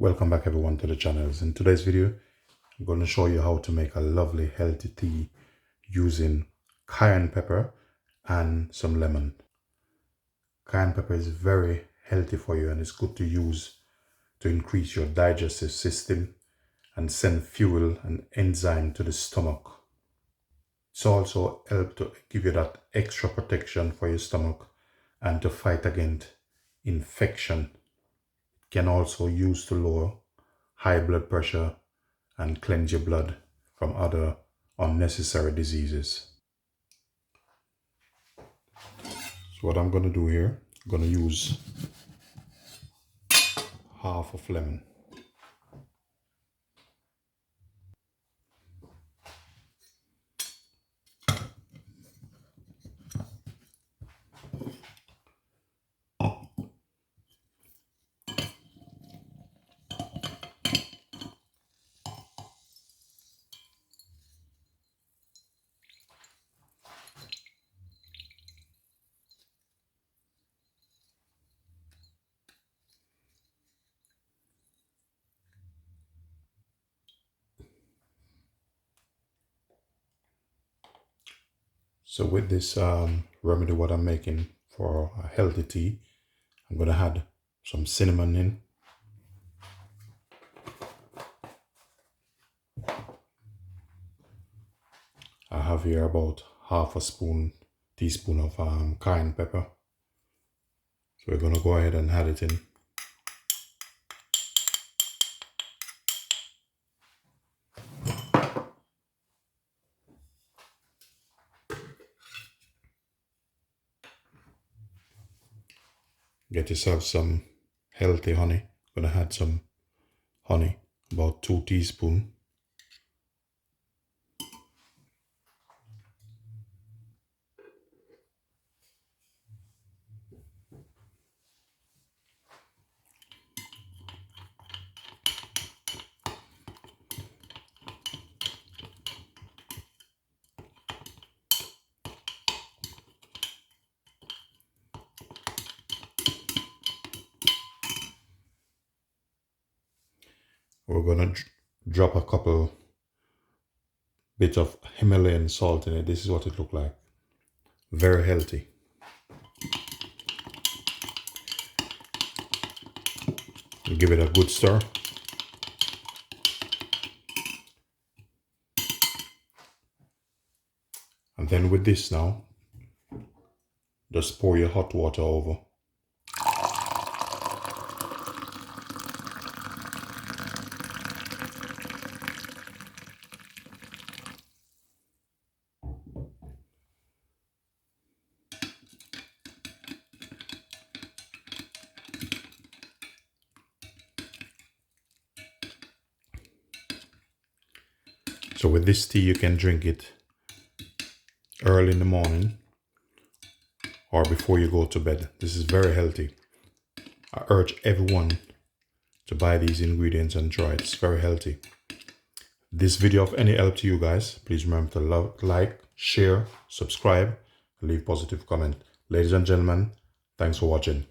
Welcome back everyone to the channels. In today's video, I'm going to show you how to make a lovely healthy tea using cayenne pepper and some lemon. Cayenne pepper is very healthy for you and it's good to use to increase your digestive system and send fuel and enzyme to the stomach. It's also help to give you that extra protection for your stomach and to fight against infection. Can also use to lower high blood pressure and cleanse your blood from other unnecessary diseases. So what I'm going to do here, I'm going to use half of lemon. So with this remedy, what I'm making for a healthy tea, I'm going to add some cinnamon in. I have here about half a teaspoon of cayenne pepper. So we're going to go ahead and add it in. Get yourself some healthy honey. I'm going to add some honey, about 2 teaspoons. We're going to drop a couple bits of Himalayan salt in it. This is what it looks like. Very healthy. Give it a good stir. And then with this now, just pour your hot water over. So with this tea, you can drink it early in the morning or before you go to bed. This is very healthy. I urge everyone to buy these ingredients and try it. It's very healthy. This video of any help to you guys, please remember to like, share, subscribe, and leave positive comment. Ladies and gentlemen, thanks for watching.